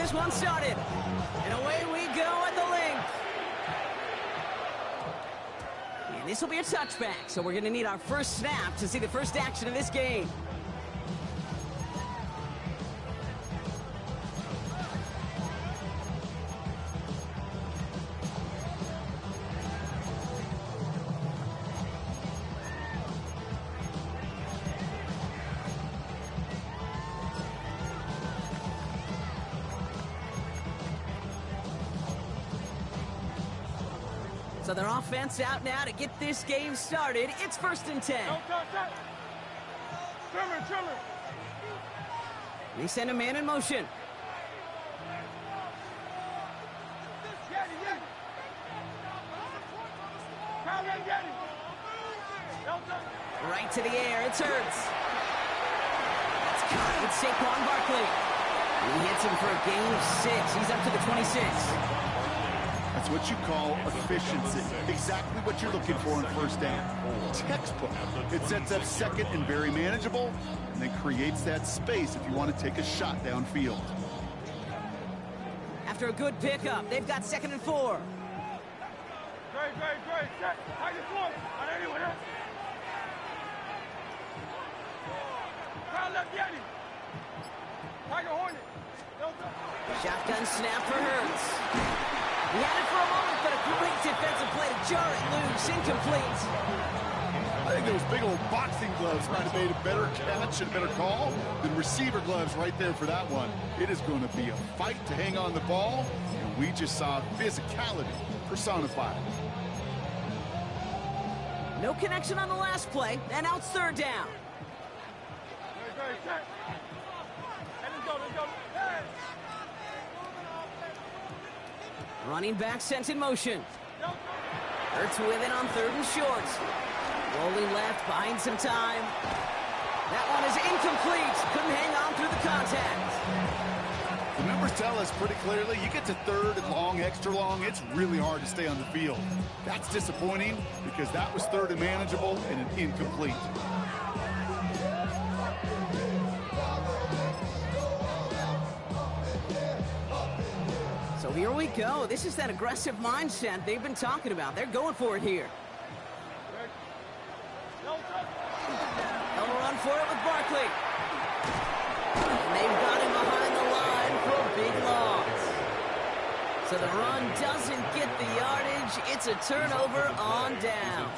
this one started. And away we go at the link. And this will be a touchback, so we're going to need our first snap to see the first action of this game. So their offense out now to get this game started. It's 1st and 10. They send a man in motion. Right to the air. It's Hurts. That's caught with Saquon Barkley. He hits him for a gain of 6. He's up to the 26. That's what you call efficiency. Exactly what you're looking for in first down. Textbook. It sets up second and very manageable, and then creates that space if you want to take a shot downfield. After a good pickup, they've got 2nd and 4. Shotgun snap for Hurts. He had it for a moment, but a great defensive play to jar it loose. Incomplete. I think those big old boxing gloves might have made a better catch and a better call than receiver gloves right there for that one. It is going to be a fight to hang on the ball, and we just saw physicality personified. No connection on the last play, and now it's 3rd down. Running back sent in motion. Hurts with it on 3rd and short. Rolling left, buying some time. That one is incomplete. Couldn't hang on through the contact. The numbers tell us pretty clearly, you get to 3rd and long, extra long, it's really hard to stay on the field. That's disappointing because that was 3rd and manageable and an incomplete. So here we go. This is that aggressive mindset they've been talking about. They're going for it here. They'll run for it with Barkley. And they've got him behind the line for a big loss. So the run doesn't get the yardage. It's a turnover on down.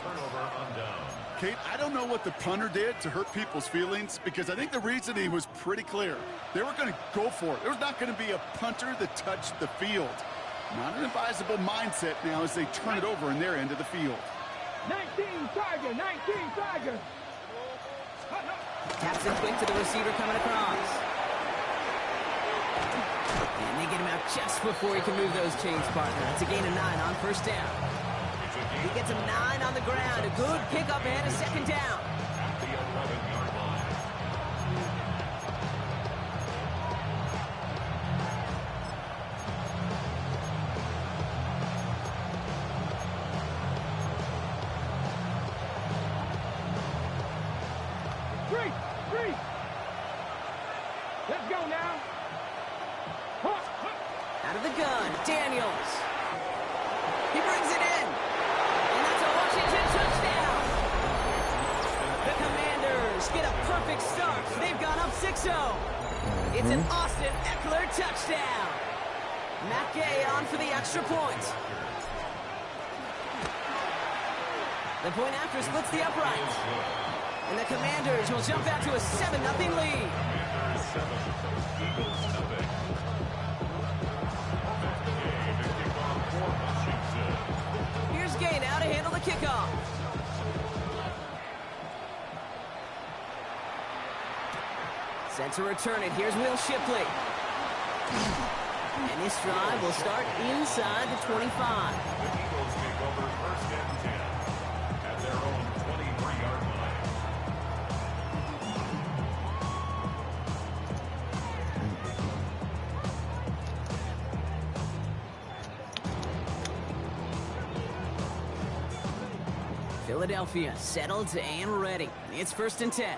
Kate, I don't know what the punter did to hurt people's feelings because I think the reasoning was pretty clear. They were going to go for it. There was not going to be a punter that touched the field. Not an advisable mindset now as they turn it over in their end of the field. 19 Tiger, 19 Tiger. Taps it quick to the receiver coming across. And they get him out just before he can move those chains, partner. It's a gain of 9 on 1st down. He gets him 9 on the ground. A good pickup and a 2nd down. At the 11-yard line. Three. Let's go now. Out of the gun, Daniels. He brings it in. And that's a Washington touchdown. The Commanders get a perfect start. They've gone up 6-0. It's an Austin Eckler touchdown. Matt Gay on for the extra point. The point after splits the uprights. And the Commanders will jump out to a 7-0 lead. Here's Gay now to handle the kickoff. Set to return it. Here's Will Shipley. And this drive will start inside the 25. The Eagles take over 1st and 10 at their own 23-yard line. Philadelphia settled and ready. It's 1st and 10.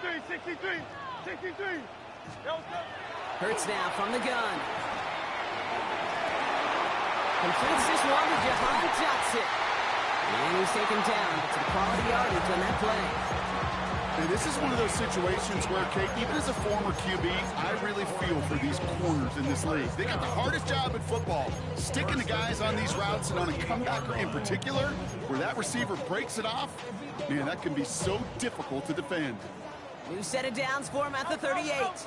63. Hurts now from the gun. Completes this one to Jahan Johnson. And he's taken down. But some quality yardage on that play. And this is one of those situations where, Kate, even as a former QB, I really feel for these corners in this league. They got the hardest job in football, sticking the guys on these routes and on a comebacker in particular, where that receiver breaks it off. Man, that can be so difficult to defend. New set of downs for him at the 38. Great.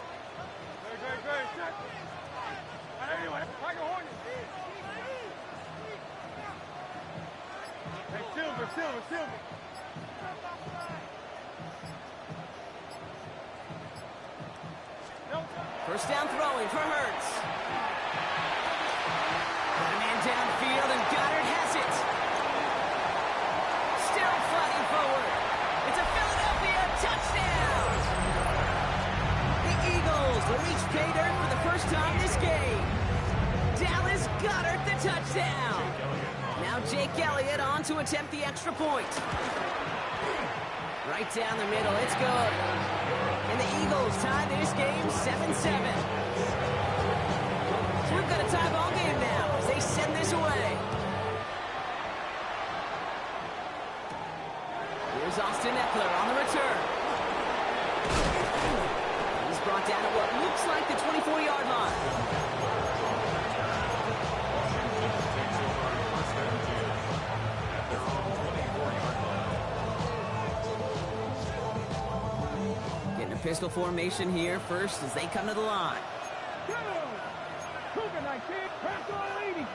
Silver. First down throwing for Hurts. Got a man downfield, and Goddard has it. Still fighting forward. It's a Philadelphia touchdown. The Eagles reach pay dirt for the first time this game. Dallas Goddard the touchdown. Now Jake Elliott on to attempt the extra point. Right down the middle, it's good. And the Eagles tie this game 7-7. So we've got a tie ball game now as they send this away. Here's Austin Eckler on the return. He's brought down at what looks like the 24-yard line. Pistol formation here first as they come to the line. Cougar 19, press on leading.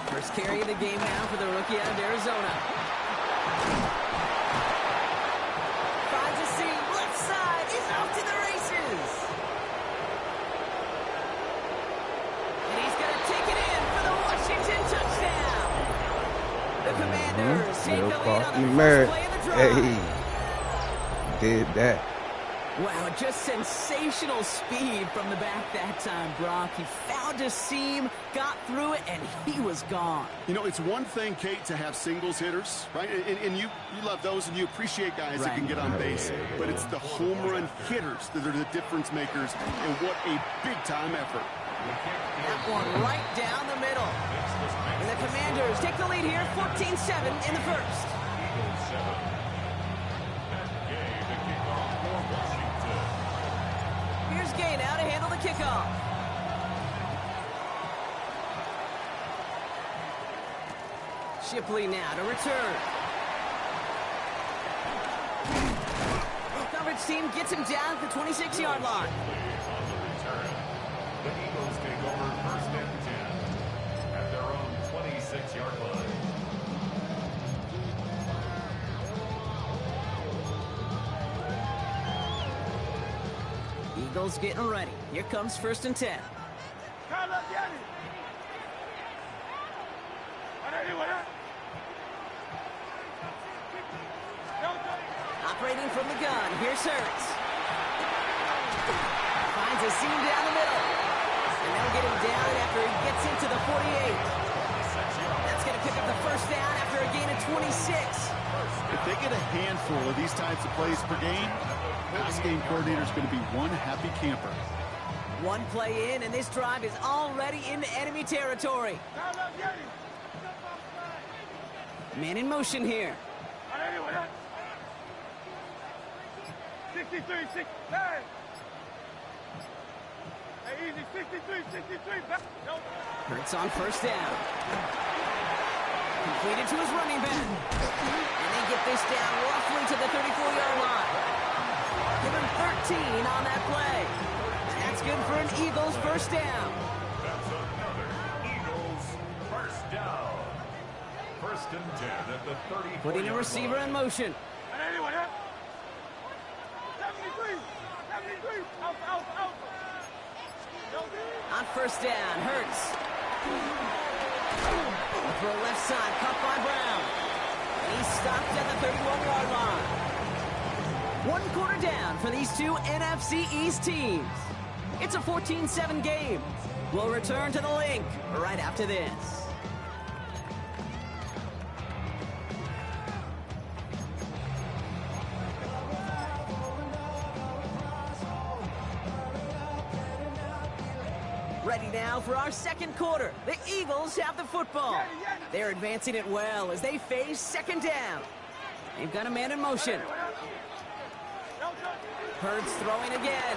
First carry of the game now for the rookie out of Arizona. Finds a seam, left side, he's off to the races. And he's going to take it in for the Washington touchdown. The Commanders take the lead on the first play of the drive. Hey, did that. Wow, just sensational speed from the back that time, Brock. He found a seam, got through it, and he was gone. You know, it's one thing, Kate, to have singles hitters, right? And you love those, and you appreciate guys that can get on base. But it's the home run hitters that are the difference makers, and what a big-time effort. That one right down the middle. And the Commanders take the lead here, 14-7 in the first. Here's Gay now to handle the kickoff. Shipley now to return. Coverage team gets him down at the 26-yard line. The Eagles take over first and 10 at their own 26-yard line. Eagles getting ready. Here comes first and 10. Operating from the gun, here's Hurts. Finds a seam down the middle. And they'll get him down after he gets into the 48. That's going to pick up the first down after a gain of 26. If they get a handful of these types of plays per game, pass game coordinator is going to be one happy camper. One play in, and this drive is already into enemy territory. Man in motion here. 63. Hey, easy, 63. Hurts on first down. Completed to his running back. And they get this down roughly to the 34-yard line. Give him 13 on that play. And that's good for an Eagles first down. That's another Eagles first down. First and 10 at the 34-yard line. Putting a receiver in motion. 73. Out. On first down, Hurts. For a left side, caught by Brown. And he's stopped at the 31-yard line. One quarter down for these two NFC East teams. It's a 14-7 game. We'll return to the link right after this. Ready now for our second quarter. The Eagles have the football. They're advancing it well as they face second down. They've got a man in motion. Hurts throwing again.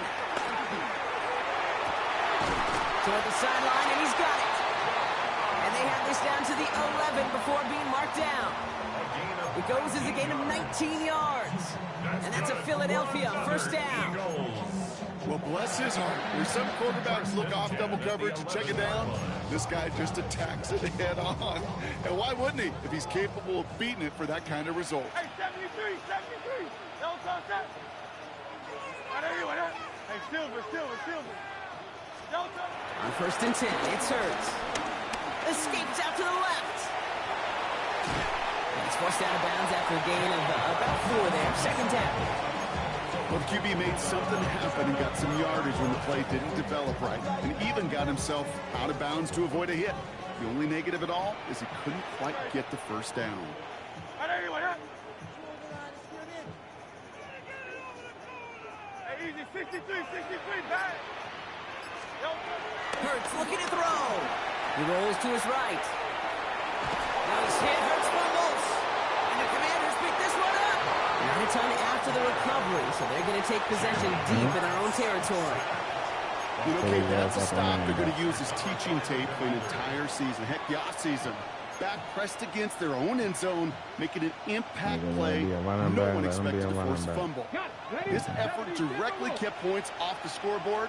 Toward the sideline, and he's got it. And they have this down to the 11 before being marked down. It goes as a gain of 19 yards. And that's a Philadelphia first down. Well, bless his heart. There's some quarterbacks look off double coverage and check it down. This guy just attacks it head on. And why wouldn't he if he's capable of beating it for that kind of result? Hey, 73, 73. Don't talk that. Hey, Silver. Don't talk. On first and 10, it's Hurts. Escapes out to the left. He's forced out of bounds after a gain of about 4 there. Second down. Well, the QB made something happen and got some yardage when the play didn't develop right, and even got himself out of bounds to avoid a hit. The only negative at all is he couldn't quite get the first down. Hey, easy, 63, back. Hurts looking to throw. He rolls to his right. Now he's hit. Hurts fumbles. And the Commanders pick this one up. Not a ton after the recovery, so they're going to take possession deep in their own territory. You know, Kate, that's a stop they're going to use as teaching tape for an entire season. Heck, the offseason. Back pressed against their own end zone, making an impact play. No one expected to force a fumble. This effort directly kept points off the scoreboard.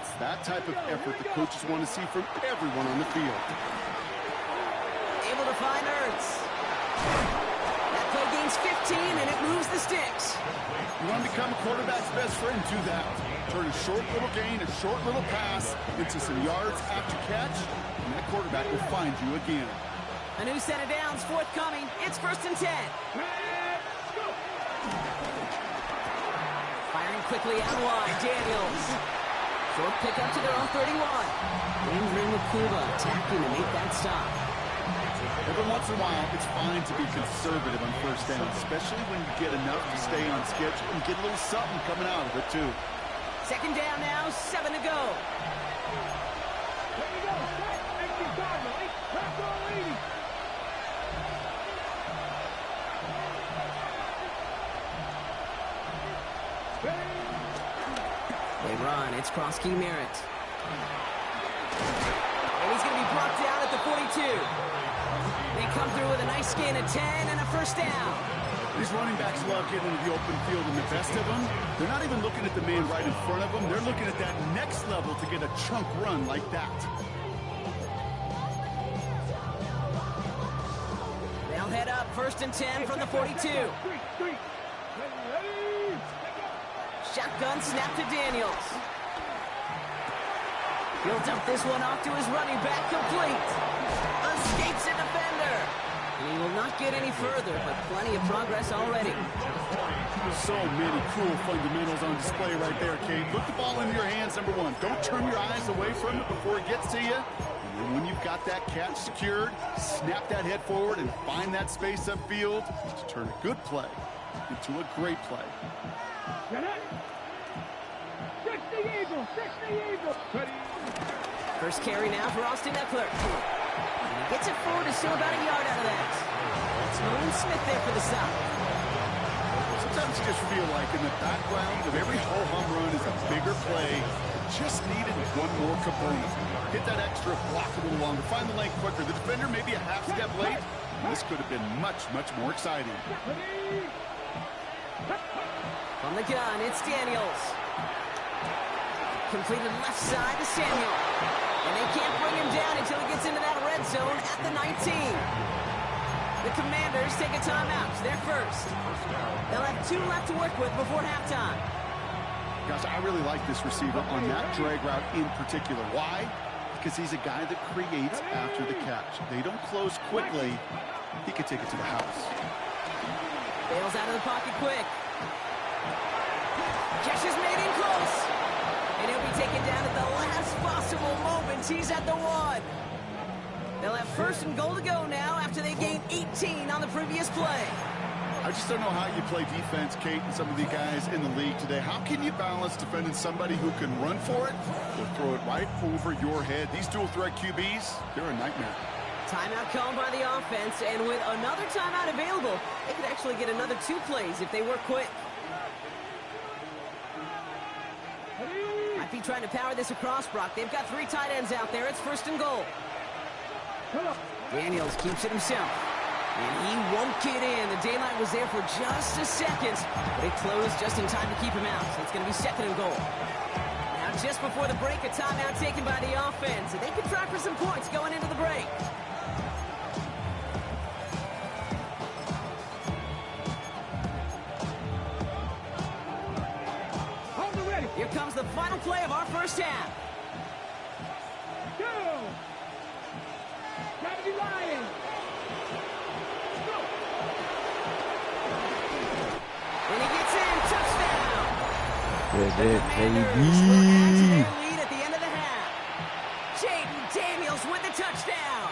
It's that type of effort the coaches want to see from everyone on the field. Able to find Hurts. That play gains 15, and it moves the sticks. You want to become a quarterback's best friend, do that. Turn a short little gain, a short little pass into some yards after catch, and that quarterback will find you again. A new set of downs forthcoming. It's first and 10. Firing quickly out wide. Daniels. Short pickup to their own 31. Andrew Makuba attacking to make that stop. Every once in a while, it's fine to be conservative on first down, especially when you get enough to stay on schedule and get a little something coming out of it, too. Second down now, 7 to go. They run. It's Krosky Merritt. And he's going to be brought down at the 42. They come through with a nice gain of 10 and a first down. These running backs love getting into the open field, and the best of them, they're not even looking at the man right in front of them. They're looking at that next level to get a chunk run like that. They'll head up first and 10 from the 42. Shotgun snap to Daniels. He'll dump this one off to his running back, complete. Escapes a defender. And he will not get any further, but plenty of progress already. So many cool fundamentals on display right there, Kate. Put the ball into your hands, number one. Don't turn your eyes away from it before it gets to you. And then when you've got that catch secured, snap that head forward and find that space upfield to turn a good play into a great play. First carry now for Austin Eckler. And he gets it forward to still about a yard out of that. It's Nolan Smith there for the stop. Sometimes you just feel like in the background of every ho-hum run is a bigger play. Just needed one more component. Hit that extra block a little longer. Find the lane quicker. The defender maybe a half step late. This could have been much, much more exciting. From the gun, it's Daniels. Completed left side to Samuel. And they can't bring him down until he gets into that red zone at the 19. The Commanders take a timeout. They're first. They'll have 2 left to work with before halftime. Gosh, I really like this receiver on that drag route in particular. Why? Because he's a guy that creates after the catch. They don't close quickly. He could take it to the house. Bails out of the pocket quick. Catch is made in close. And he'll be taken down at the last possible moment. He's at the 1. They'll have first and goal to go now after they gained 18 on the previous play. I just don't know how you play defense, Kate, and some of the guys in the league today. How can you balance defending somebody who can run for it with throw it right over your head. These dual-threat QBs, they're a nightmare. Timeout called by the offense, and with another timeout available, they could actually get another 2 plays if they work quick. Might be trying to power this across, Brock. They've got 3 tight ends out there. It's 1st and goal. Daniels keeps it himself. And he won't get in. The daylight was there for just a second, but it closed just in time to keep him out. So it's going to be 2nd and goal. Now, just before the break, a timeout taken by the offense. And they can try for some points going into the break. Here comes the final play of our first half. Go! Gravity Lions! Go! And he gets in. Touchdown! Good, The good, Commanders will add to baby. their lead at the end of the half. Jaden Daniels with the touchdown.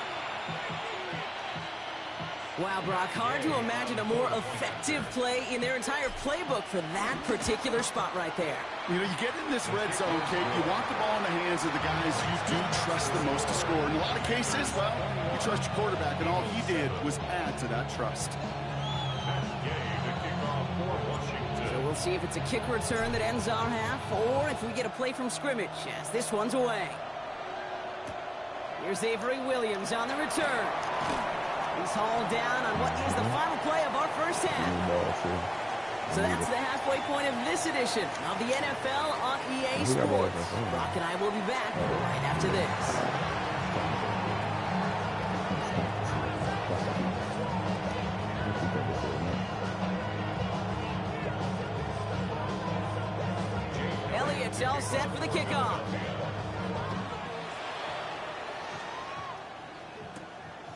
Wow, Brock, hard to imagine a more effective play in their entire playbook for that particular spot right there. You know, you get in this red zone, Kate, you want the ball in the hands of the guys you do trust the most to score. In a lot of cases, well, you trust your quarterback, and all he did was add to that trust. So we'll see if it's a kick return that ends our half, or if we get a play from scrimmage, as this one's away. Here's Avery Williams on the return. He's hauled down on what is the final play of our first half. So that's the halfway point of this edition of the NFL on EA Sports. Brock and I will be back right after this. Elliott's all set for the kickoff.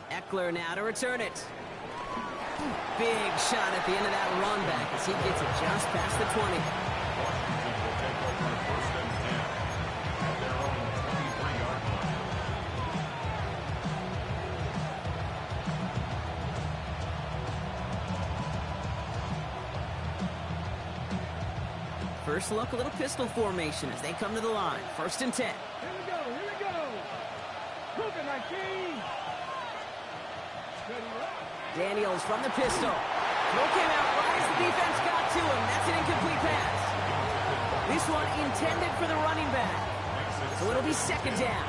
Eckler now to return it. Big shot at the end of that run back as he gets it just past the 20. First look, a little pistol formation as they come to the line. 1st and 10. Here we go, here we go. Hook it, 19. Daniels from the pistol. Throw came out right as the defense got to him. That's an incomplete pass. This one intended for the running back. So it'll be 2nd down.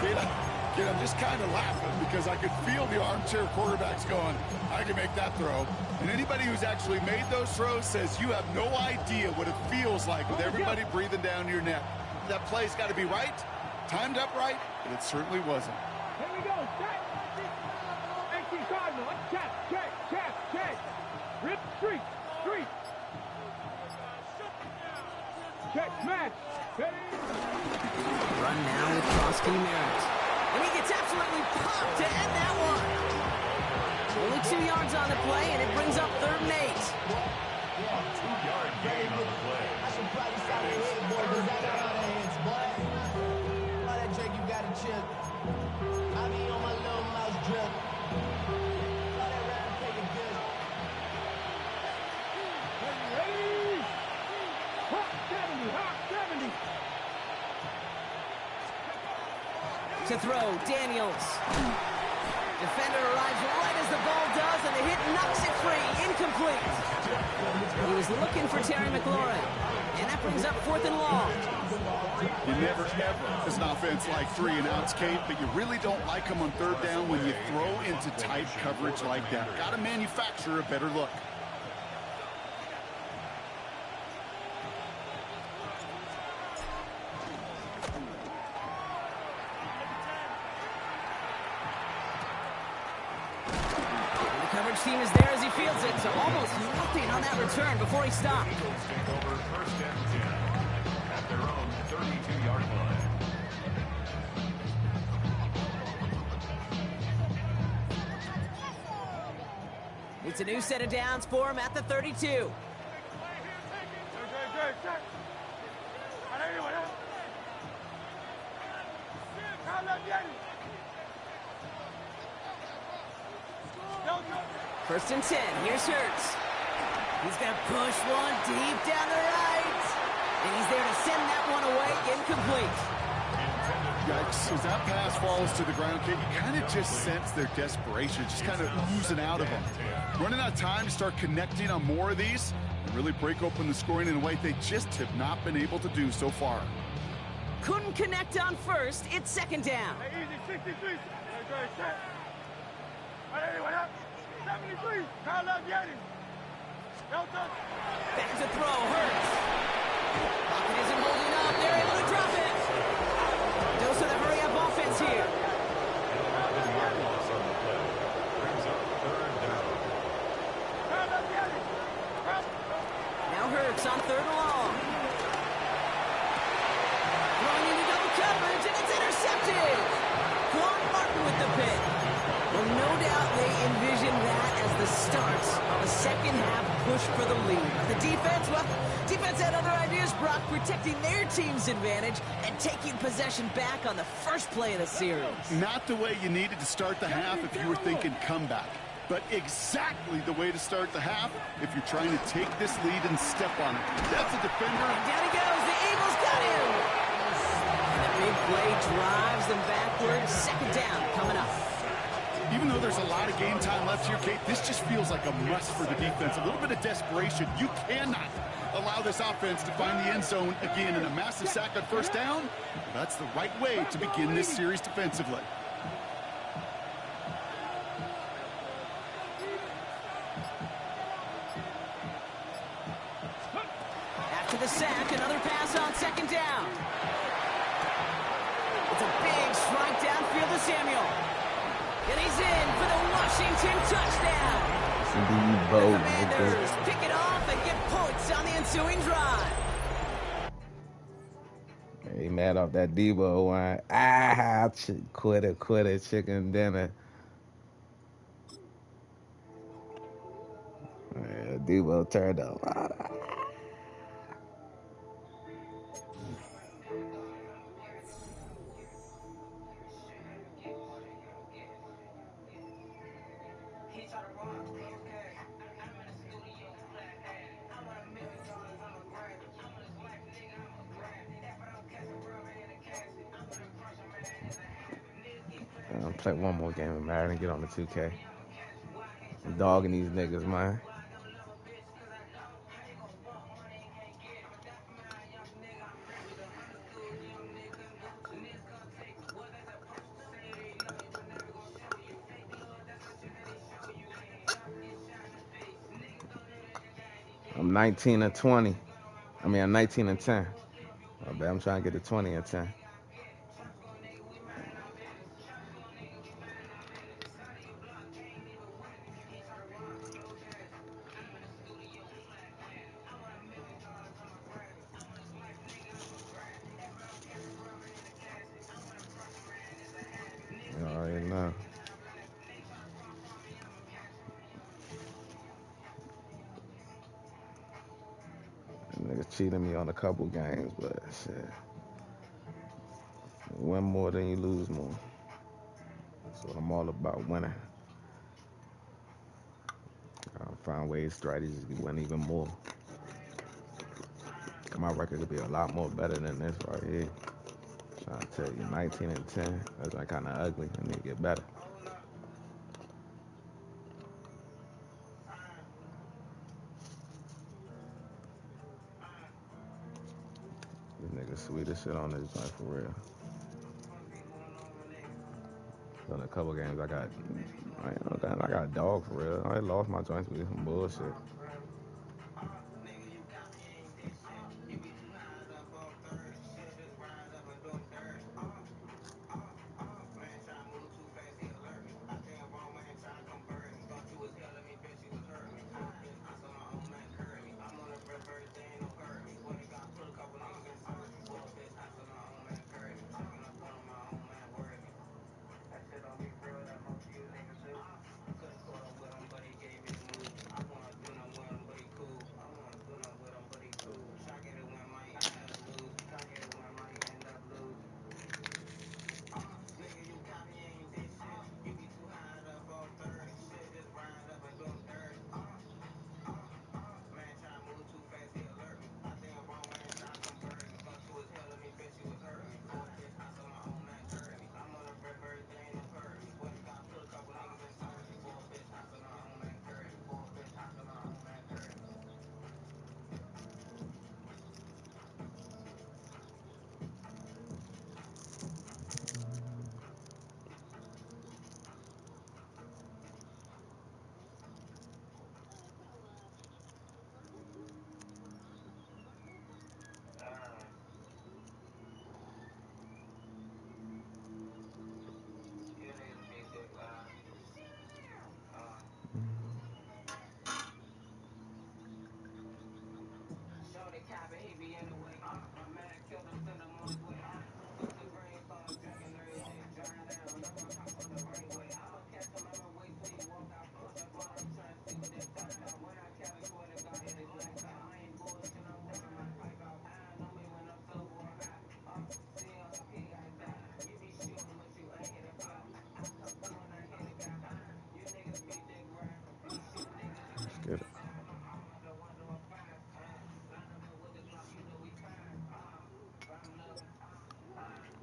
Kid, I'm just kind of laughing because I could feel the armchair quarterbacks going, I can make that throw. And anybody who's actually made those throws says you have no idea what it feels like with everybody breathing down your neck. That play's got to be right, timed up right, and it certainly wasn't. Here we go. Check. 18 Cardinal. Check. Rip, street. Check, smash. Ready? Run now with Crosby Merritt. And he gets absolutely popped to end that one. Only 2 yards on the play, and it brings up 3rd and 8. 2-yard gain on the play. I should probably stop your head, boy, because I got all the hands, boy. All that Drake, you gotta chill. I be on my little mouse drip. All that rap, take it good. Ready? Hot 70. To throw, Daniels. Defender arrives right as the ball does, and the hit knocks it free. Incomplete. He was looking for Terry McLaurin, and that brings up 4th and long. You never, ever, as an offense, like 3 and outs, Kate, but you really don't like them on 3rd down when you throw into tight coverage like that. Got to manufacture a better look. Team is there as he fields it, so almost nothing on that return before he stopped. Take over 1st and 10 at their own 32-yard line. It's a new set of downs for him at the 32. Good, check. First and 10. Here's Hurts. He's going to push one deep down the right. And he's there to send that one away, incomplete. Yikes. As that pass falls to the ground, Kate, you kind of just sense their desperation, just kind of oozing out of them. Running out of time to start connecting on more of these and really break open the scoring in a way they just have not been able to do so far. Couldn't connect on first. It's second down. Hey, easy, 63. Hey, great, set. Hey, what up? 73. Kyle up, Yeti. Delta. Back to throw, Hurts. Pocket isn't holding up. They're able to drop it. Dose of the hurry-up offense here. Now Hurts on third and long. Throwing into double coverage, and it's intercepted. Quan Martin with the pick. Well, no doubt they envision that as the start of a second-half push for the lead. The defense, well, defense had other ideas, Brock, protecting their team's advantage and taking possession back on the first play of the series. Not the way you needed to start the half if you were thinking comeback, but exactly the way to start the half if you're trying to take this lead and step on it. That's a defender. And down he goes. The Eagles got him. And the big play drives them backwards. Second down coming up. Even though there's a lot of game time left here, Kate, this just feels like a must for the defense. A little bit of desperation. You cannot allow this offense to find the end zone again, in a massive sack on first down. That's the right way to begin this series defensively. After the sack, another pass on second down. It's a big strike downfield to Samuel. And he's in for the Washington touchdown. The Commanders pick it off and get points on the ensuing drive. He mad off that Debo one. Ah, quitter, chicken dinner. Yeah, Debo turned up. I'll play one more game of Madden and get on the 2K. I'm dogging these niggas, man. I'm 19 and 20. I mean, I'm 19 and 10. I bet I'm trying to get to 20 and 10. You already know. Niggas cheating me on a couple games, but shit. You win more than you lose more. That's what I'm all about, winning. I'll find ways, strategies to win even more. My record could be a lot more better than this right here. I'm trying to tell you, 19 and 10. That's like kind of ugly. I need to get better. This nigga sweet as shit on this joint for real. So in a couple games, I got a dog for real. I lost my joints with some bullshit.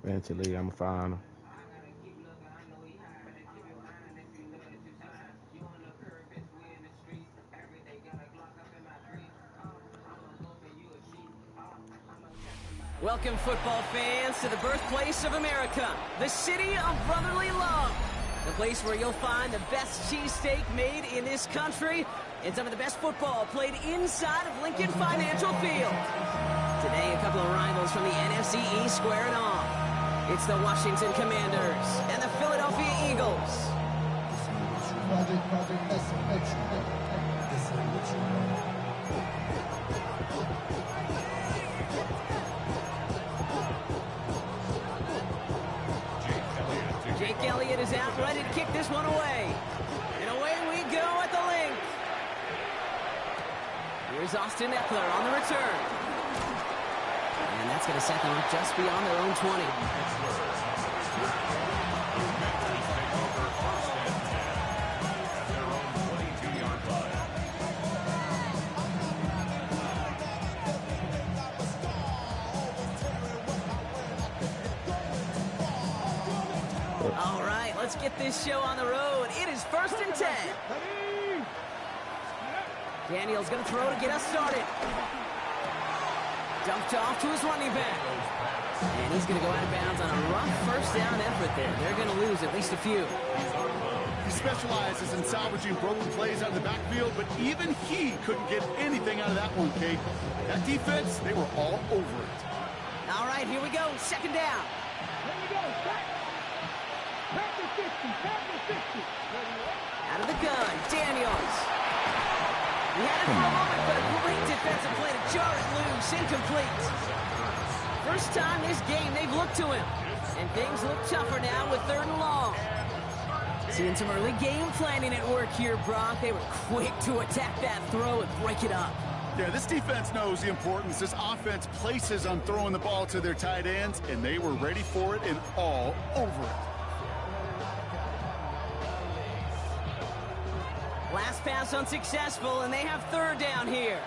Eventually, I'm going to find him. Welcome, football fans, to the birthplace of America, the city of brotherly love. The place where you'll find the best cheesesteak made in this country and some of the best football played inside of Lincoln Financial Field. Today, a couple of rivals from the NFC East squaring off. It's the Washington Commanders and the Philadelphia Eagles. Jake Elliott is out, ready to kick this one away. And away we go at the link. Here's Austin Eckler on the return. And that's going to set them up just beyond their own 20. All right, let's get this show on the road. It is 1st and 10. Daniel's going to throw to get us started. Dumped off to his running back. And he's going to go out of bounds on a rough first down effort there. They're going to lose at least a few. He specializes in salvaging broken plays out of the backfield, but even he couldn't get anything out of that one, Kate. That defense, they were all over it. All right, here we go. 2nd down. Here we go. Back to 60. Back to 60. Out of the gun, Daniels. He had it for a moment, but a great defensive play to jar it loose. Incomplete. First time this game they've looked to him. And things look tougher now with 3rd and long. Seeing some early game planning at work here, Brock. They were quick to attack that throw and break it up. Yeah, this defense knows the importance this offense places on throwing the ball to their tight ends, and they were ready for it and all over it. Last pass unsuccessful, and they have 3rd down here.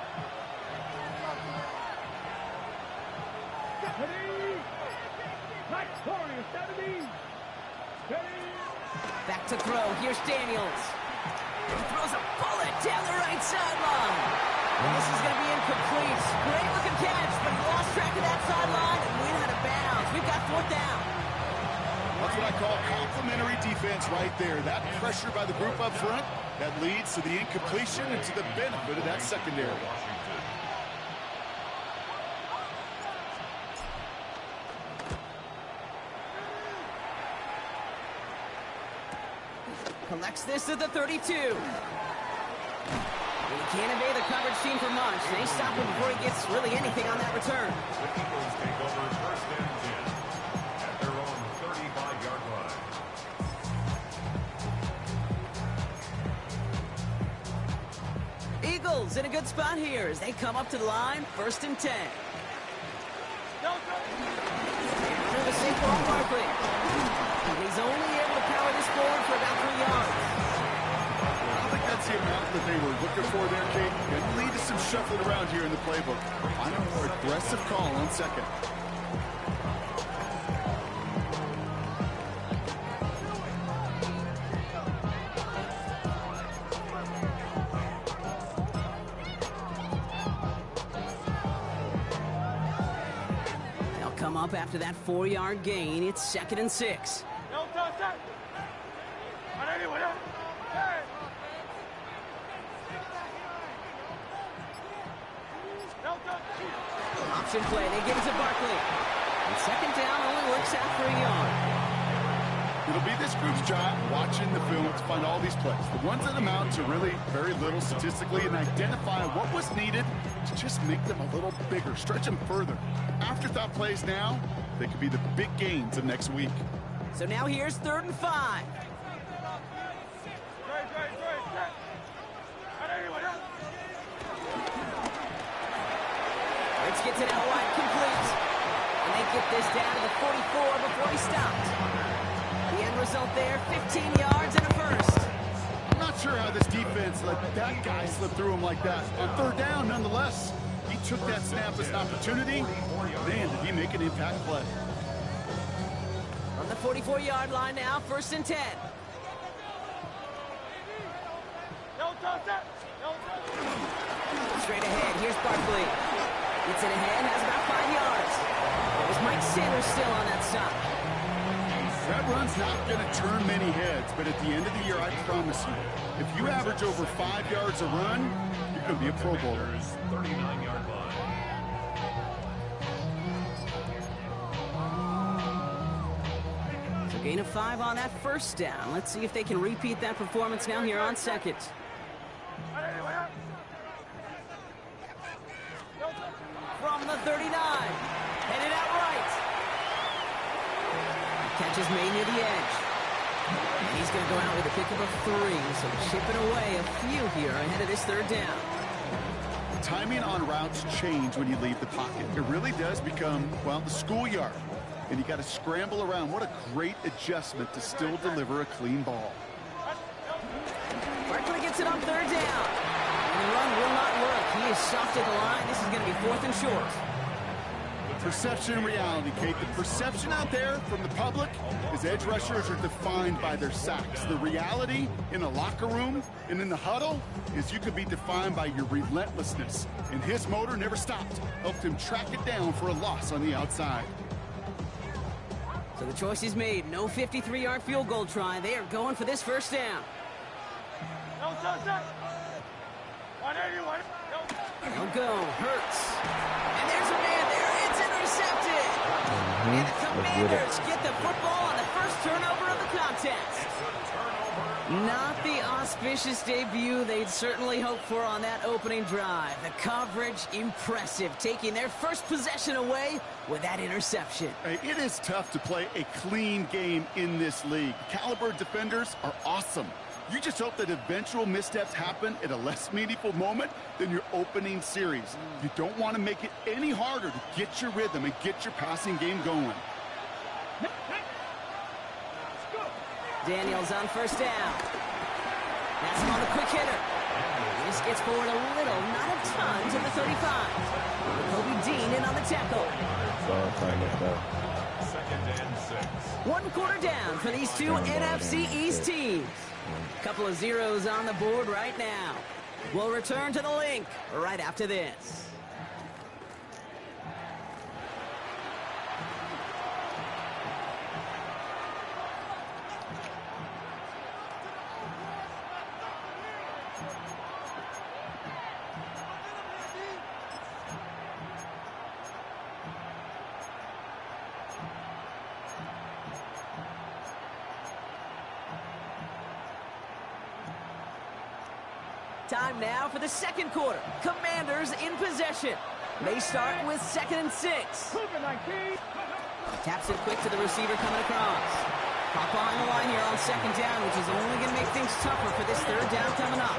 Back to throw. Here's Daniels. He throws a bullet down the right sideline. And this is going to be incomplete. Great looking catch, but he lost track of that sideline and went out of bounds. We've got 4th down. That's what I call complimentary defense right there. That pressure by the group up front, that leads to the incompletion and to the benefit of that secondary. Collects this at the 32. He can't evade the coverage team for much. They stop him before he gets really anything on that return. The Eagles take over 1st and 10 at their own 35-yard line. Eagles in a good spot here as they come up to the line. 1st and 10. Through the safe ball, Barkley. He's only able to power this forward for about 3 yards. I don't think that's the amount that they were looking for there, Kate. Going to lead to some shuffling around here in the playbook. Find a more aggressive call on 2nd. They'll come up after that 4-yard gain. It's 2nd and 6. Option play. They give it to Barkley. And 2nd down only works out for a yard. It'll be this group's job watching the film to find all these plays. The ones that amount to really very little statistically and identify what was needed to just make them a little bigger, stretch them further. Afterthought plays now, they could be the big gains of next week. So now here's 3rd and 5. Let's get it out wide, complete. And they get this down to the 44 before he stopped. The end result there, 15 yards and a first. I'm not sure how this defense let that guy slip through him like that. On 3rd down, nonetheless, he took that snap as an opportunity. Man, did he make an impact play. 44-yard line now, 1st and 10. Straight ahead, here's Barkley. Gets it ahead, has about 5 yards. There's Mike Sanders still on that side. That run's not going to turn many heads, but at the end of the year, I promise you, if you average over 5 yards a run, you're going to be a Pro Bowler. 39-yard line. So gain of 5 on that 1st down. Let's see if they can repeat that performance now here on 2nd. From the 39, headed out right. Catch is made near the edge. And he's going to go out with a pickup of 3, so chipping away a few here ahead of this 3rd down. Timing on routes change when you leave the pocket. It really does become, well, the schoolyard. And you got to scramble around. What a great adjustment to still deliver a clean ball. Barkley gets it on 3rd down. And the run will not work. He is soft at the line. This is going to be 4th and short. Perception and reality, Kate. The perception out there from the public is edge rushers are defined by their sacks. The reality in a locker room and in the huddle is you could be defined by your relentlessness. And his motor never stopped. Helped him track it down for a loss on the outside. So the choice is made. No 53-yard field goal try. They are going for this 1st down. They'll go. Hurts. And there's a man there. It's intercepted. And the Commanders get the football on the 1st turnover of the contest. Not the auspicious debut they'd certainly hoped for on that opening drive. The coverage, impressive, taking their 1st possession away with that interception. Hey, it is tough to play a clean game in this league. Caliber defenders are awesome. You just hope that eventual missteps happen at a less meaningful moment than your opening series. You don't want to make it any harder to get your rhythm and get your passing game going. Daniels on 1st down. That's him on the quick hitter. This gets forward a little, not a ton, to the 35. Kobe Dean in on the tackle. 2nd and 6. 1 quarter down for these two NFC East teams. Couple of zeros on the board right now. We'll return to the link right after this. Time now for the 2nd quarter. Commanders in possession. They start with 2nd and 6. Taps it quick to the receiver coming across. Pop behind the line here on 2nd down, which is only going to make things tougher for this 3rd down coming up.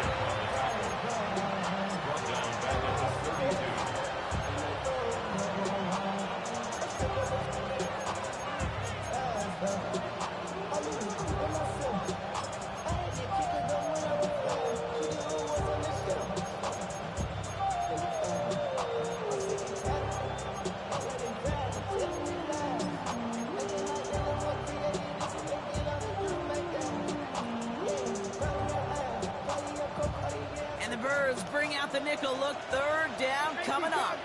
Bring out the nickel look. 3rd down coming up.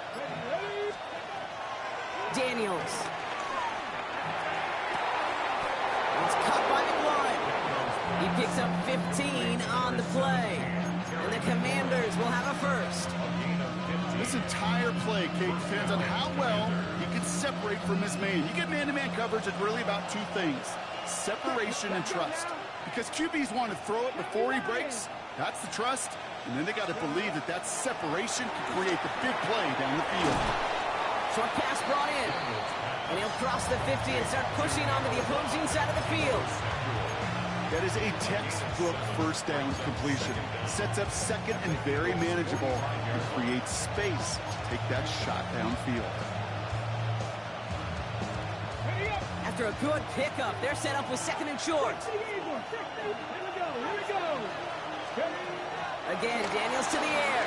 Daniels. It's caught by McLaurin. He picks up 15 on the play. And the Commanders will have a 1st. This entire play, Kate, depends on how well he can separate from his man. You get man-to-man coverage, it's really about 2 things. Separation and trust. Because QBs want to throw it before he breaks. That's the trust. And then they got to believe that that separation can create the big play down the field. Short pass brought in. And he'll cross the 50 and start pushing onto the opposing side of the field. That is a textbook 1st down completion. Sets up 2nd and very manageable. And creates space to take that shot downfield. After a good pickup, they're set up with 2nd and short. Again, Daniels to the air.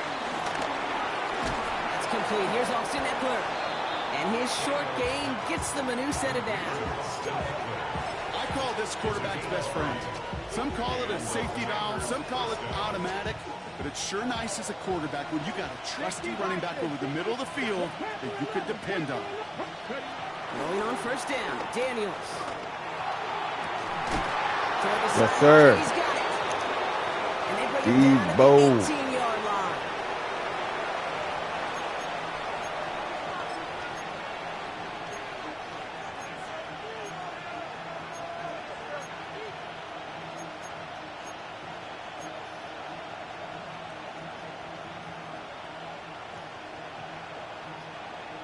That's complete. Here's Austin Eckler. And his short gain gets them a new set of downs. this quarterback's best friend. Some call it a safety valve, some call it automatic, but it's sure nice as a quarterback when you got a trusty running back over the middle of the field that you could depend on. Going on first down, Daniels. Yes, sir. He's got it. And they bring him down at the 18-yard line.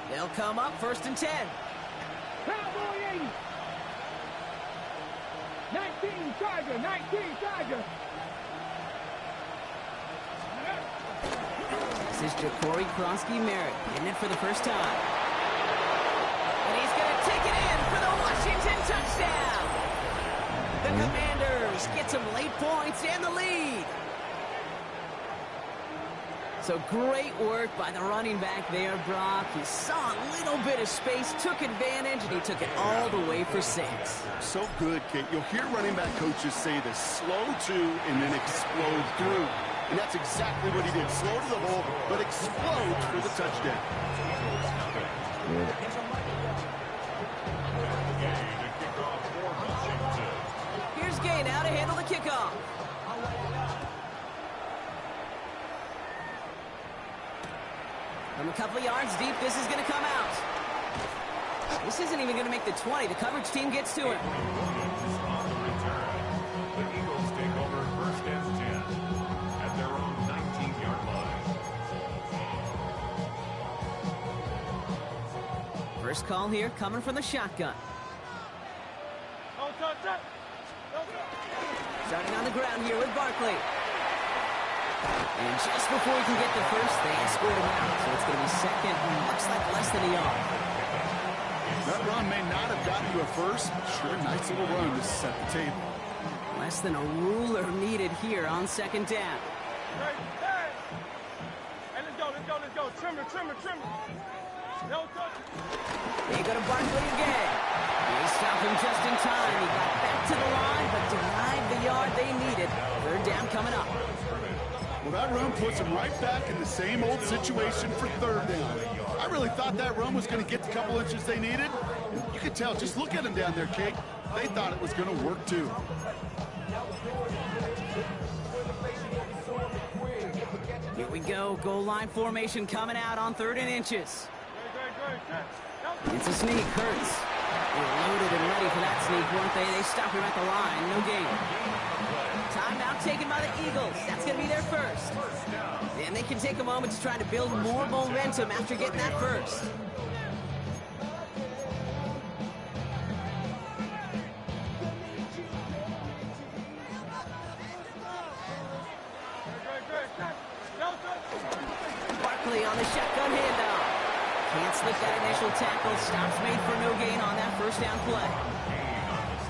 They'll come up first and 10. Cowboy 80. 19 Tiger, 19 Tiger. This is Ja'Cory Kronsky-Merritt getting it for the first time. And he's going to take it in for the Washington touchdown. The Commanders get some late points and the lead. So great work by the running back there, Brock. He saw a little bit of space, took advantage, and he took it all the way for 6. So good, Kate. You'll hear running back coaches say this: slow to and then explode through. And that's exactly what he did. Slow to the hole, but explodes for the touchdown. Here's Gay now to handle the kickoff. From a couple of yards deep, this is going to come out. This isn't even going to make the 20. The coverage team gets to it. The Eagles take over first and 10 at their own 19-yard line. First call here coming from the shotgun. Don't touch that. Don't touch. Starting on the ground here with Barkley. And just before he can get the first, they escort him out. So it's going to be second, looks like less than a yard. That run may not have gotten you a first. Sure, nice little run to set the table. Less than a ruler needed here on second down. Hey, hey. Hey, let's go, let's go, let's go. Trimmer, trimmer, trimmer. Don't touch it. They go to Barkley again. They stop him just in time. He got back to the line, but denied the yard they needed. Third down coming up. Well, that run puts him right back in the same old situation for third down. I really thought that run was going to get the couple inches they needed. You could tell, just look at him down there, Kate. They thought it was going to work too. Here we go. Goal line formation coming out on 3rd and inches. It's a sneak. Hurts. They were loaded and ready for that sneak, weren't they? They stop him at the line. No gain. Timeout taken by the Eagles. That's going to be their first. And they can take a moment to try to build more momentum after getting that first. Barkley on the shotgun handoff. Can't slip that initial tackle. Stops made for no gain on that first down play.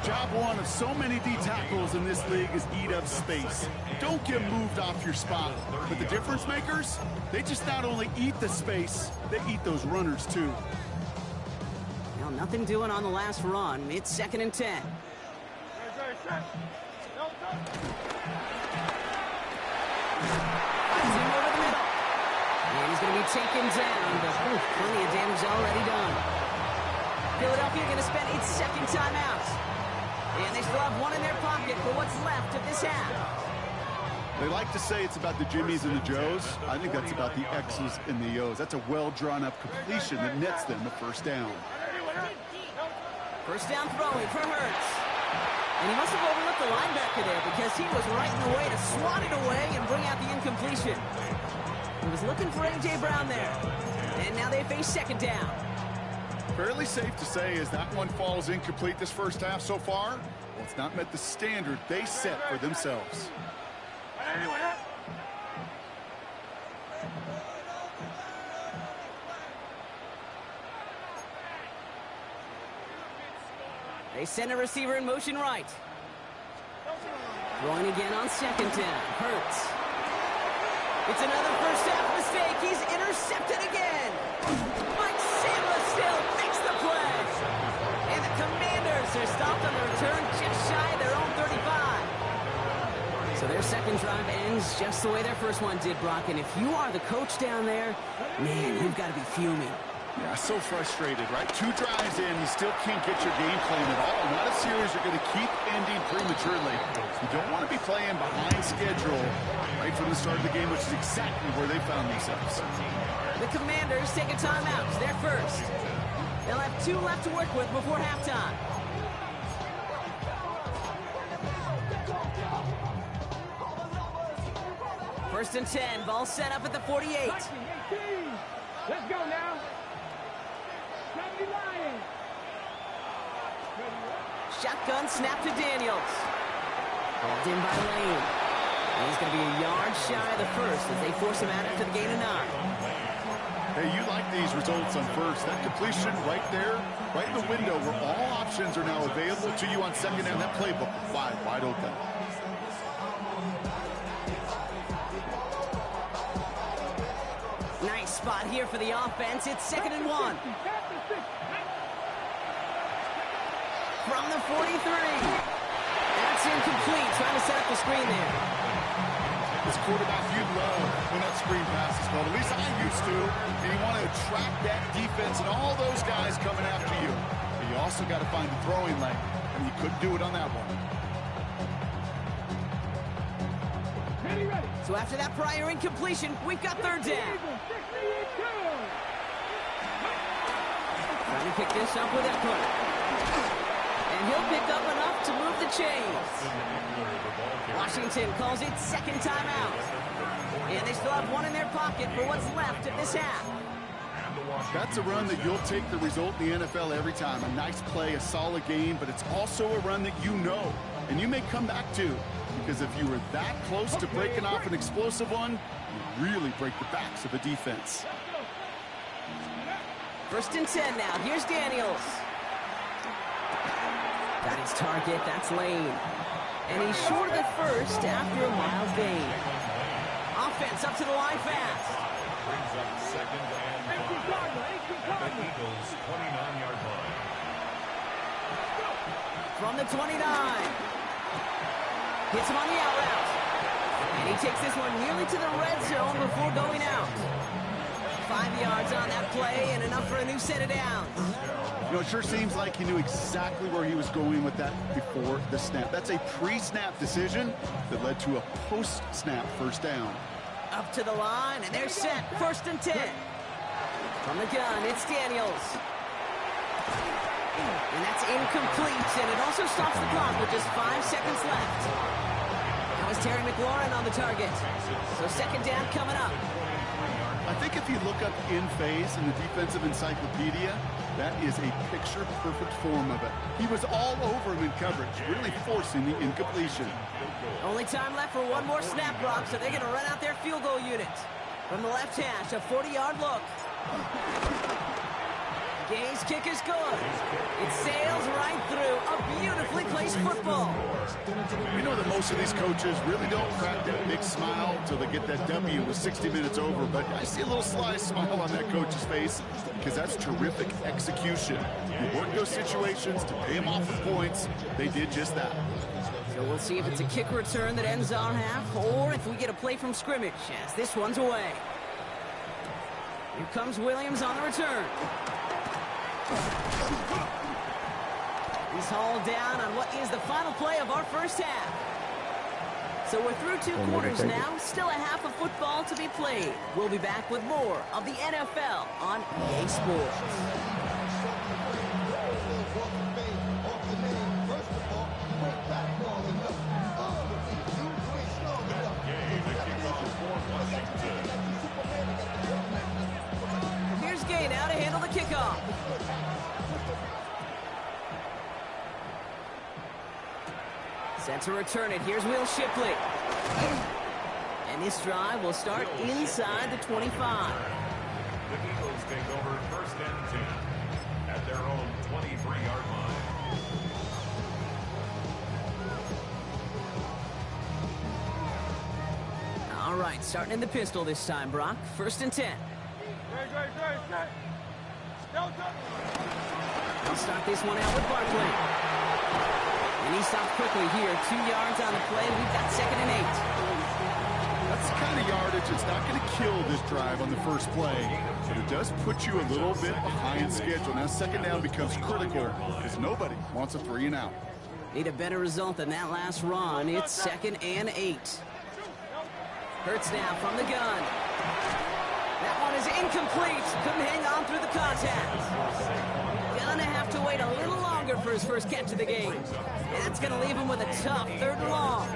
Job one of so many D tackles in this league is eat up space. Don't get moved off your spot. But the difference makers, they just not only eat the space, they eat those runners too. Now nothing doing on the last run. It's 2nd and 10. Finds him over the middle. And he's going to be taken down, but plenty of damage already done. Philadelphia going to spend its second timeout. And they still have one in their pocket for what's left of this half. They like to say it's about the Jimmies and the Joes. I think that's about the X's and the O's. That's a well-drawn-up completion that nets them the first down. First down throwing for Hurts. And he must have overlooked the linebacker there because he was right in the way to swat it away and bring out the incompletion. He was looking for A.J. Brown there. And now they face second down. Fairly safe to say as that one falls incomplete this first half so far, well, it's not met the standard they set for themselves. They send a receiver in motion right. Throwing again on second down. Hurts. It's another first half mistake. He's intercepted again. Mike Sandler still makes the play. And the Commanders are stopped on the return just shy So their second drive ends just the way their first one did, Brock. And if you are the coach down there, man, you've got to be fuming. Yeah, so frustrated, right? 2 drives in, you still can't get your game plan at all. Not a series you're going to keep ending prematurely. You don't want to be playing behind schedule right from the start of the game, which is exactly where they found themselves. The Commanders take a timeout. They're first. They'll have 2 left to work with before halftime. First and 10. Ball set up at the 48. Let's go now. Shotgun snap to Daniels. Called in by Lane. And he's going to be a yard shy of the first as they force him out after the gain of 9. Hey, you like these results on first. That completion right there, right in the window where all options are now available to you on second down. That playbook wide open. Nice spot here for the offense. It's 2nd and 1. From the 43. That's incomplete. Trying to set up the screen there. This quarterback, you'd love when that screen pass is called. At least I used to. And you want to attract that defense and all those guys coming after you. But you also got to find the throwing lane. And you couldn't do it on that one. So after that prior incompletion, we've got 3rd down. Trying to pick this up with Eckler. And he'll pick up enough to move the chains. Washington calls it 2nd timeout. And they still have 1 in their pocket for what's left of this half. That's a run that you'll take the result in the NFL every time. A nice play, a solid game, but it's also a run that you know. And you may come back to. Because if you were that close to breaking off an explosive one, you really break the backs of a defense. First and 10 now. Here's Daniels. Got his target. That's Lane. And he's short of the first after a mild gain. Offense up to the line fast. Brings up 2nd and 5 at the Eagles' 29-yard line. From the 29. Hits him on the out route. And he takes this one nearly to the red zone before going out. 5 yards on that play and enough for a new set of downs. You know, it sure seems like he knew exactly where he was going with that before the snap. That's a pre-snap decision that led to a post-snap first down. Up to the line, and they're set. 1st and 10. From the gun, it's Daniels. And that's incomplete, and it also stops the clock with just 5 seconds left. That was Terry McLaurin on the target. So 2nd down coming up. I think if you look up in phase in the defensive encyclopedia, that is a picture-perfect form of it. He was all over him in coverage, really forcing the incompletion. Only time left for 1 more snap, Brock, so they're going to run out their field goal unit. From the left hash, a 40-yard look. Gay's kick is good. It sails right through. A beautifully placed football. We know that most of these coaches really don't crack that big smile until they get that W with 60 minutes over, but I see a little sly smile on that coach's face because that's terrific execution. You work those situations to pay them off with points. They did just that. So we'll see if it's a kick return that ends our half or if we get a play from scrimmage as this one's away. Here comes Williams on the return. He's hauled down on what is the final play of our first half. So we're through 2 quarters now. Still a half of football to be played. We'll be back with more of the NFL on EA Sports. Here's Gay now to handle the kickoff. Set to return it. Here's Will Shipley. And this drive will start inside the 25. The Eagles take over 1st and 10 at their own 23-yard line. All right, starting in the pistol this time, Brock. 1st and 10. They'll start this one out with Barkley. And he's stopped quickly here. 2 yards on the play. We've got 2nd and 8. That's the kind of yardage that's not going to kill this drive on the first play, but it does put you a little bit behind schedule. Now 2nd down becomes critical because nobody wants a 3 and out. Need a better result than that last run. It's 2nd and 8. Hurts now from the gun. That one is incomplete. Couldn't hang on through the contact. Gonna have to wait a little longer for his first catch of the game. That's gonna leave him with a tough 3rd and long.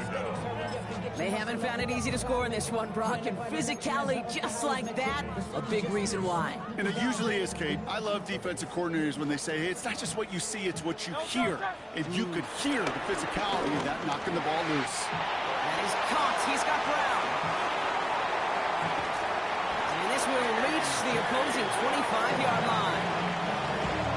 They haven't found it easy to score in this one, Brock, and physicality just like that, a big reason why. And it usually is, Kate. I love defensive coordinators when they say, hey, it's not just what you see, it's what you hear. And you could hear the physicality of that knocking the ball loose. And he's caught. He's got Brown. And this will reach the opposing 25-yard line.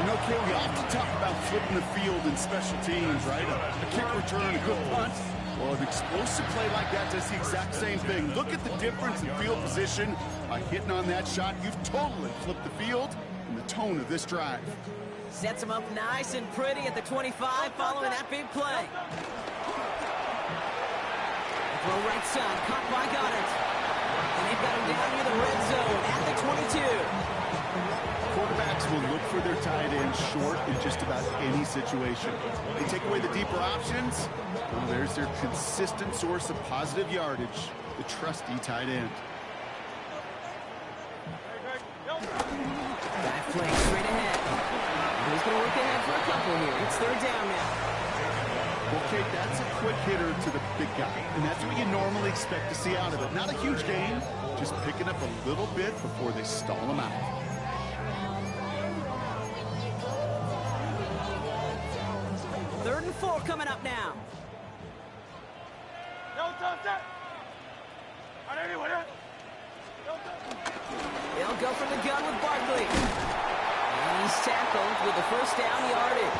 You know, Kate, we often talk about flipping the field in special teams, right? A kick return, a good punt. Well, an explosive play like that does the exact same thing. Look at the difference in field position. By hitting on that shot, you've totally flipped the field and the tone of this drive. Sets him up nice and pretty at the 25 following that big play. Throw right side, caught by Goddard. And they've got him down near the red zone at the 22. Quarterbacks will look for their tight end short in just about any situation. They take away the deeper options. Well, there's their consistent source of positive yardage, the trusty tight end. Back flank straight ahead. He's going to look ahead for a couple here. It's 3rd down now. Well, Kate, that's a quick hitter to the big guy, and that's what you normally expect to see out of it. Not a huge gain, just picking up a little bit before they stall him out. 3rd and 4 coming up now. They'll go from the gun with Barkley. And he's tackled with the 1st down yardage.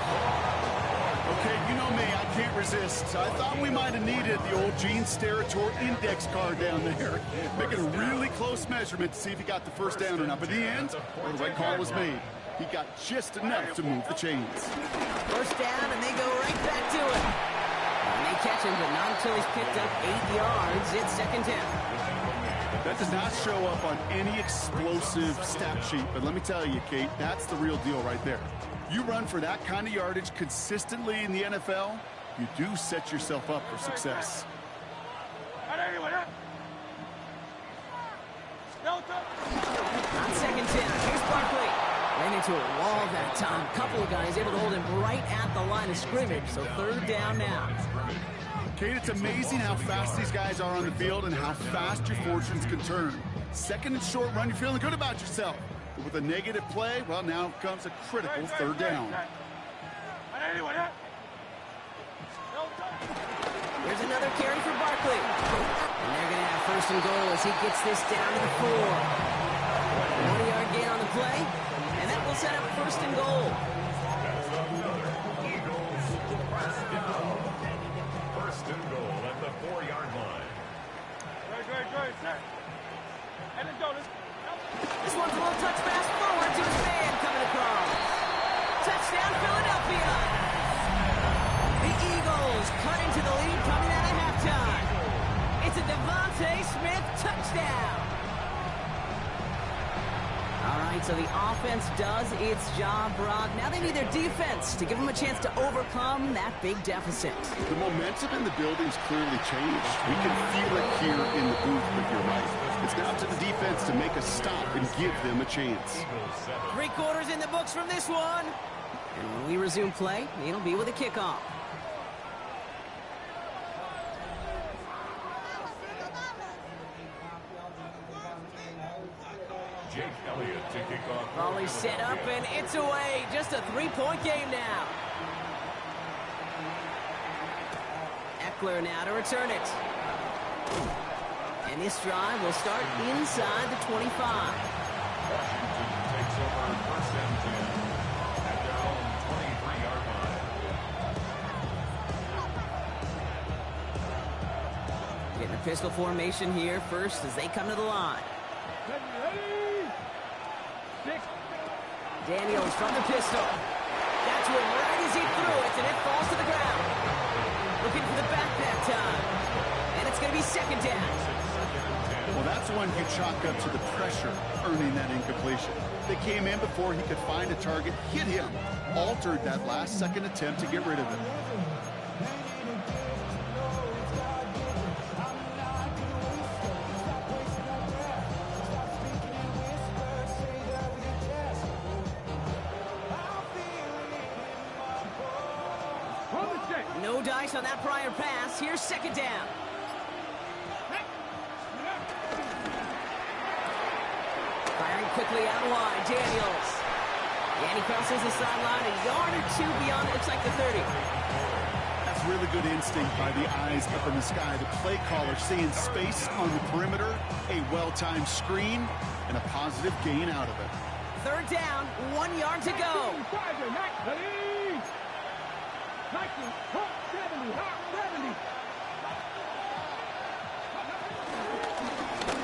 Okay, you know me, I can't resist. I thought we might have needed the old Gene Steratore index card down there. Making a really close measurement to see if he got the 1st down or not. But in the end, well, the right call was made. He got just enough to move the chains. 1st down, and they go right back to it. And they catch him, but not until he's picked up 8 yards. It's 2nd down. That does not show up on any explosive stat sheet. But let me tell you, Kate, that's the real deal right there. You run for that kind of yardage consistently in the NFL, you do set yourself up for success. On 2nd down, here's Barkley. Ran into a wall that time. Couple of guys able to hold him right at the line of scrimmage. So 3rd down now. Kate, it's amazing how fast these guys are on the field and how fast your fortunes can turn. 2nd and short run, you're feeling good about yourself. But with a negative play, well, now comes a critical 3rd down. There's another carry for Barkley. And they're going to have 1st and goal as he gets this down to the 4. 1-yard gain on the play. And that will set up 1st and goal. First and goal at the 4-yard line. This one's a little touch pass forward to his man coming across. Touchdown, Philadelphia. The Eagles cut into the lead coming out of halftime. It's a Devontae Smith touchdown. All right, so the offense does its job, Brock. Now they need their defense to give them a chance to overcome that big deficit. The momentum in the building's clearly changed. We can feel it here in the booth, but you're right. It's now to the defense to make a stop and give them a chance. 3 quarters in the books from this one. And when we resume play, it'll be with a kickoff. Jake Elliott to kick off. Volley set up, and it's away. Just a 3-point game now. Eckler now to return it. And this drive will start inside the 25. Washington takes over 1st and 10 at their own 23-yard line. Getting a pistol formation here first as they come to the line. Daniels from the pistol. That's one right as he threw it, and it falls to the ground. one you chalk up to the pressure earning that incompletion. They came in before he could find a target, hit him, altered that last-second attempt to get rid of it. No dice on that prior pass. Here's second down. Firing quickly out wide, Daniels. And he crosses the sideline a yard or two beyond, it looks like the 30. That's really good instinct by the eyes up in the sky. The play caller seeing space on the perimeter, a well-timed screen, and a positive gain out of it. Third down, 1 yard to go.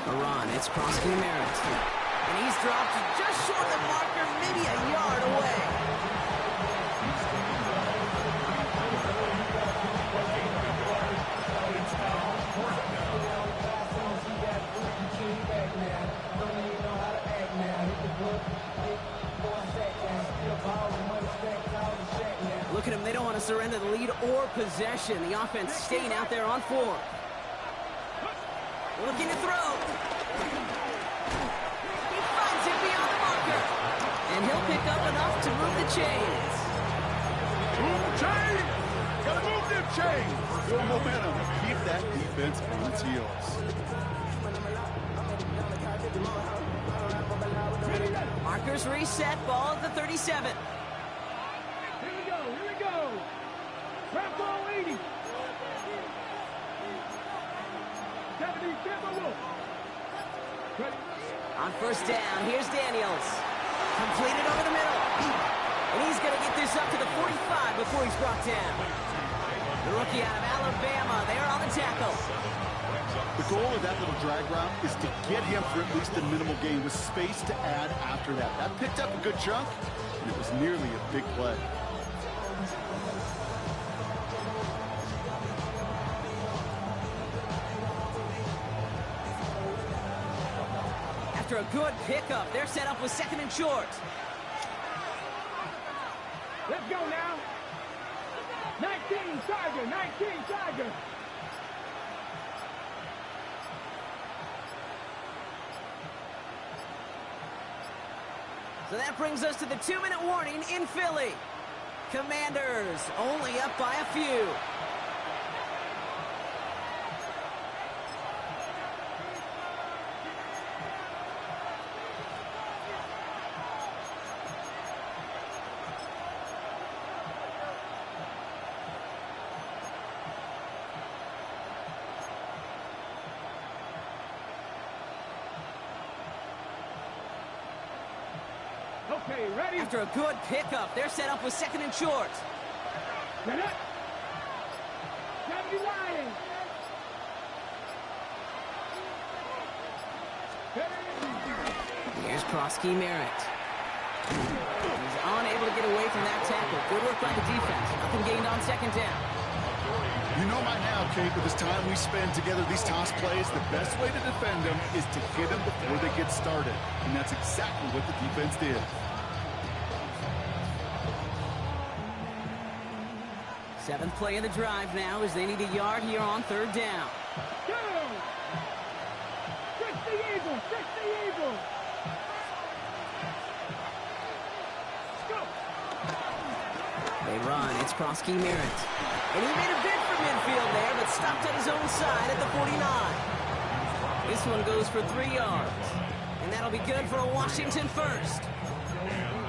Iran, it's Krosky Merritt. And he's dropped just short of the marker, maybe a yard away. Look at them, they don't want to surrender the lead or possession. The offense staying out there on 4. Looking to throw. He finds it beyond the marker. And he'll pick up enough to move the chains. Move the chains! Gotta move them chains! Good momentum. Keep that defense on its heels. Markers reset, ball at the 37. Here we go. Trap ball 80. 70, on first down, here's Daniels. Completed over the middle. And he's going to get this up to the 45 before he's brought down. The rookie out of Alabama, there on the tackle. The goal of that little drag route is to get him for at least a minimal gain with space to add after that. That picked up a good chunk, and it was nearly a big play. After a good pickup, they're set up with second and short. Let's go now. 19 Tiger. So that brings us to the 2-minute warning in Philly. Commanders only up by a few. Okay, ready? After a good pickup, they're set up with second and short. Get up. 70 Lions. Here's Krosky Merritt. He's unable to get away from that tackle. Good work by the defense. Nothing gained on second down. You know by now, Kate, with this time we spend together these toss plays, the best way to defend them is to hit them before they get started. And that's exactly what the defense did. Seventh play of the drive now as they need a yard here on third down. Go! Fix the Eagle! Go! They run. It's Krosky Merritt. And he made a bid for midfield there, but stopped at his own side at the 49. This one goes for 3 yards. And that'll be good for a Washington first.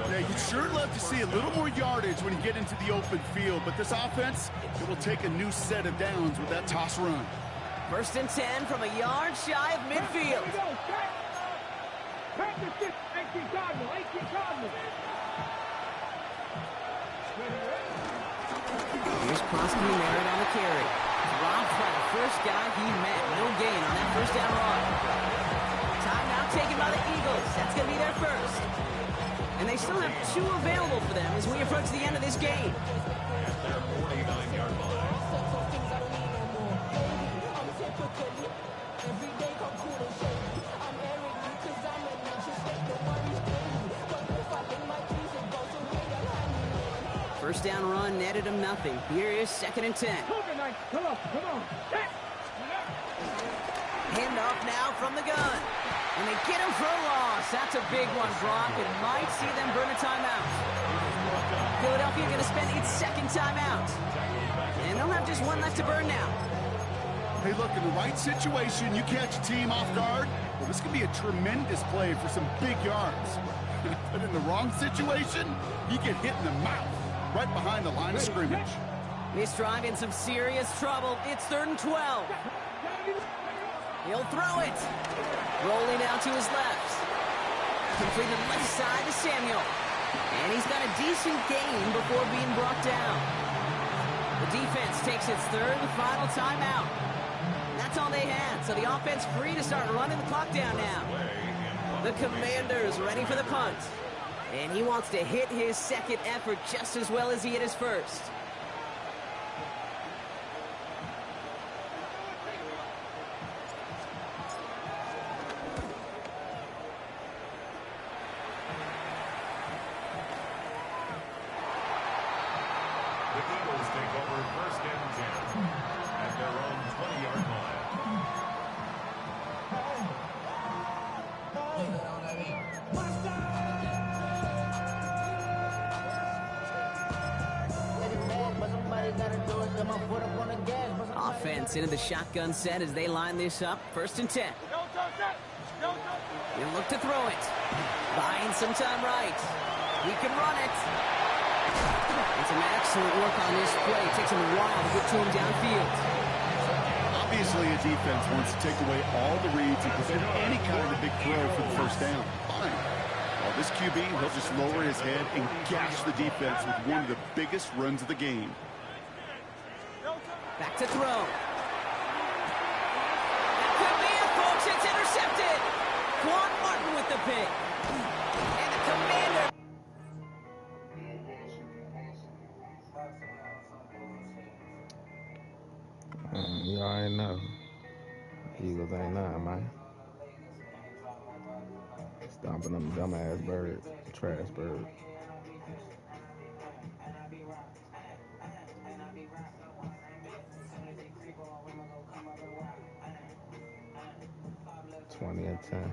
Yeah, you'd sure love to see a little more yardage when you get into the open field, but this offense, it will take a new set of downs with that toss run. First and 10 from a yard shy of midfield. Here we go, practice 18 Cardinal. Here's Krosky Merritt on the carry. Dropped by the first guy he met. No gain on that first down run. Timeout taken by the Eagles. That's going to be their first. And they still have 2 available for them as we approach the end of this game. At their 49-yard line. down run netted him nothing. Here is 2nd and 10. Come on. Hand off now from the gun. And they get him for a loss. That's a big one, Brock. It might see them burn a timeout. Philadelphia going to spend its 2nd timeout. And they'll have just one left to burn now. Hey, look, in the right situation, you catch a team off guard. Well, this could be a tremendous play for some big yards. But in the wrong situation, you get hit in the mouth right behind the line of scrimmage. This drive in some serious trouble. It's 3rd and 12. He'll throw it. Rolling out to his left. Completed left side to Samuel. And he's got a decent gain before being brought down. The defense takes its 3rd and final timeout. That's all they had. So the offense free to start running the clock down now. The Commanders ready for the punt. And he wants to hit his 2nd effort just as well as he hit his 1st. The Eagles take over 1st and 10 at their own 20-yard line. Offense into the shotgun set as they line this up. 1st and 10. He'll look to throw it. Buying some time right. He can run it. And some excellent work on this play. It takes him a while to get to him downfield. Obviously, a defense wants to take away all the reads and prevent any kind of big throw for the 1st down. Fine. Well, this QB, he'll just lower his head and gash the defense with one of the biggest runs of the game. Back to throw. That could be it, folks. It's intercepted. Quan Martin with the pick. And the Commander. You already know. Eagles ain't nothing, man. Stomping them dumbass birds. Trash birds. $20 and 10.